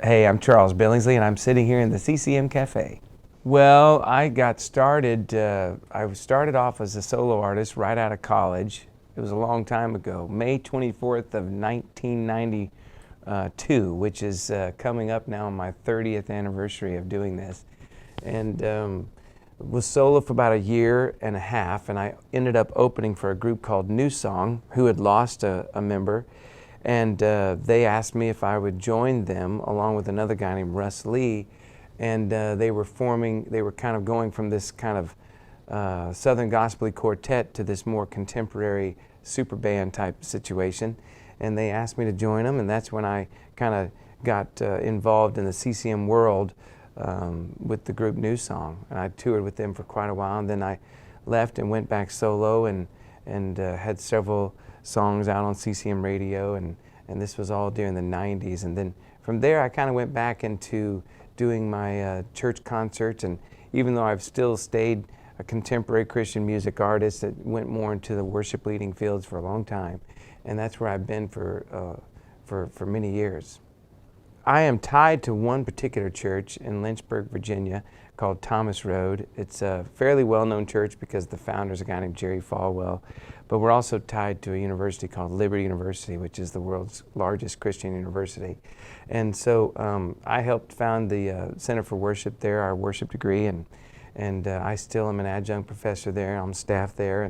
Hey, I'm Charles Billingsley, and I'm sitting here in the CCM Cafe. Well, I started off as a solo artist right out of college. It was a long time ago, May 24th of 1992, which is coming up now on my 30th anniversary of doing this. And was solo for about a year and a half, and I ended up opening for a group called New Song, who had lost a member. And they asked me if I would join them along with another guy named Russ Lee. And they were kind of going from this kind of Southern Gospel quartet to this more contemporary super band type situation. And they asked me to join them, and that's when I kind of got involved in the CCM world with the group New Song. And I toured with them for quite a while, and then I left and went back solo and had several songs out on CCM radio, and this was all during the 90s. And then from there I kind of went back into doing my church concerts, and even though I've still stayed a contemporary Christian music artist, that went more into the worship leading fields for a long time, and that's where I've been for many years. I am tied to one particular church in Lynchburg, Virginia, called Thomas Road. It's a fairly well-known church because the founder is a guy named Jerry Falwell, but we're also tied to a university called Liberty University, which is the world's largest Christian university. And so I helped found the Center for Worship there, our worship degree, and I still am an adjunct professor there. I'm staff there,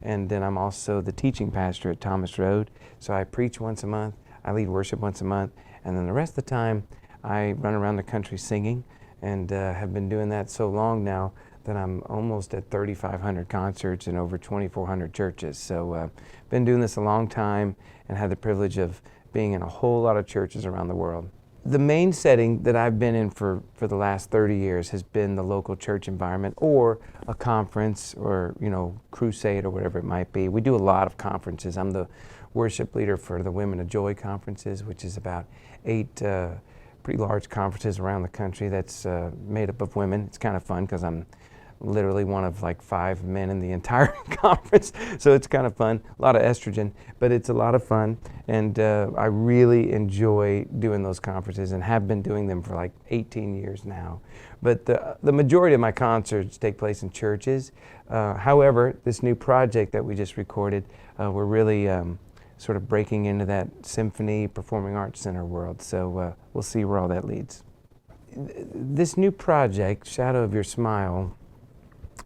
and then I'm also the teaching pastor at Thomas Road. So I preach once a month, I lead worship once a month, and then the rest of the time I run around the country singing, and have been doing that so long now that I'm almost at 3,500 concerts in over 2,400 churches. So been doing this a long time and had the privilege of being in a whole lot of churches around the world. The main setting that I've been in for the last 30 years has been the local church environment, or a conference, or crusade, or whatever it might be. We do a lot of conferences. I'm the worship leader for the Women of Joy conferences, which is about 8 pretty large conferences around the country that's made up of women. It's kind of fun because I'm literally one of like 5 men in the entire conference, so it's kind of fun. A lot of estrogen, but it's a lot of fun, and I really enjoy doing those conferences and have been doing them for like 18 years now. But the majority of my concerts take place in churches. However, this new project that we just recorded, we're really sort of breaking into that symphony performing arts center world, so we'll see where all that leads. This new project, Shadow of Your Smile,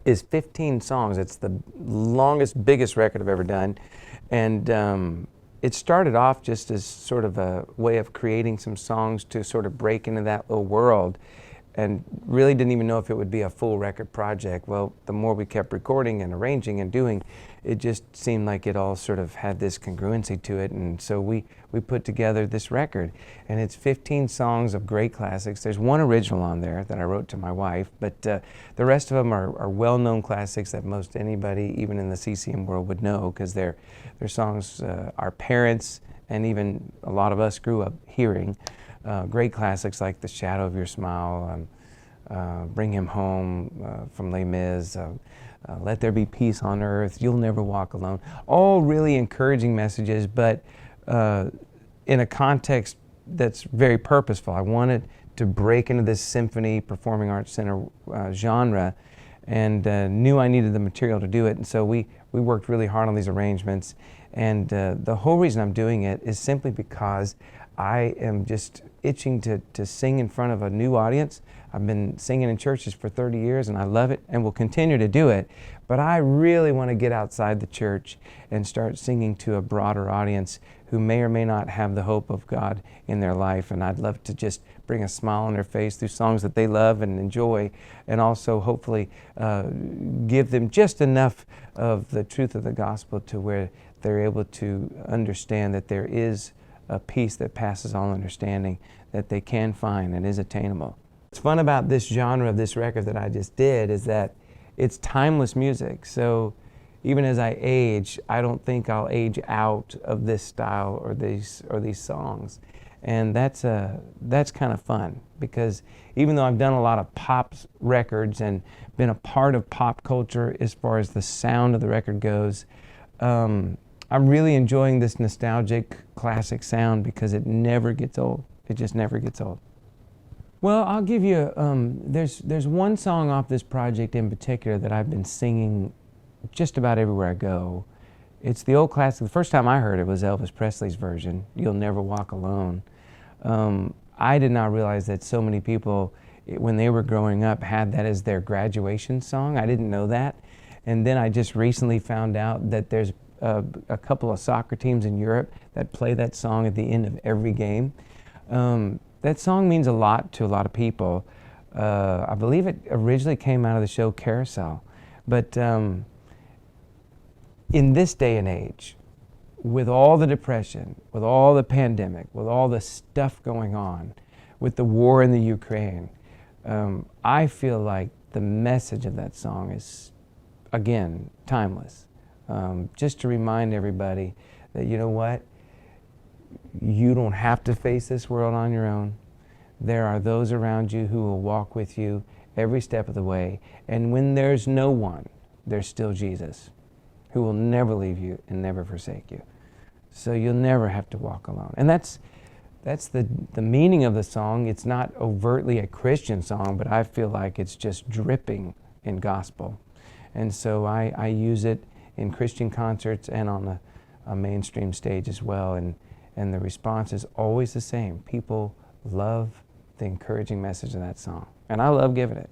is 15 songs. It's the longest, biggest record I've ever done, and it started off just as sort of a way of creating some songs to sort of break into that little world, and really didn't even know if it would be a full record project. Well, the more we kept recording and arranging and doing, it just seemed like it all sort of had this congruency to it, and so we put together this record. And it's 15 songs of great classics. There's one original on there that I wrote to my wife, but the rest of them are well-known classics that most anybody, even in the CCM world, would know, because they're songs our parents and even a lot of us grew up hearing. Great classics like The Shadow of Your Smile, Bring Him Home from Les Mis, Let There Be Peace on Earth, You'll Never Walk Alone. All really encouraging messages, but in a context that's very purposeful. I wanted to break into this symphony performing arts center genre, and knew I needed the material to do it. And so we worked really hard on these arrangements. And the whole reason I'm doing it is simply because I am just itching to sing in front of a new audience. I've been singing in churches for 30 years, and I love it and will continue to do it. But I really want to get outside the church and start singing to a broader audience who may or may not have the hope of God in their life. And I'd love to just bring a smile on their face through songs that they love and enjoy, and also hopefully give them just enough of the truth of the gospel to where they're able to understand that there is a peace that passes all understanding that they can find and is attainable. What's fun about this genre of this record that I just did is that it's timeless music. So even as I age, I don't think I'll age out of this style or these songs. And that's kind of fun, because even though I've done a lot of pop records and been a part of pop culture as far as the sound of the record goes, I'm really enjoying this nostalgic classic sound because it never gets old. It just never gets old. Well, I'll give you, there's one song off this project in particular that I've been singing just about everywhere I go. It's the old classic. The first time I heard it was Elvis Presley's version, You'll Never Walk Alone. I did not realize that so many people, when they were growing up, had that as their graduation song. I didn't know that. And then I just recently found out that there's a couple of soccer teams in Europe that play that song at the end of every game. That song means a lot to a lot of people. I believe it originally came out of the show Carousel. But in this day and age, with all the depression, with all the pandemic, with all the stuff going on, with the war in the Ukraine, I feel like the message of that song is, again, timeless. Just to remind everybody that, you know what, you don't have to face this world on your own. There are those around you who will walk with you every step of the way. And when there's no one, there's still Jesus, who will never leave you and never forsake you. So you'll never have to walk alone. And that's the meaning of the song. It's not overtly a Christian song, but I feel like it's just dripping in gospel. And so I use it in Christian concerts and on a mainstream stage as well. And the response is always the same. People love the encouraging message of that song. And I love giving it.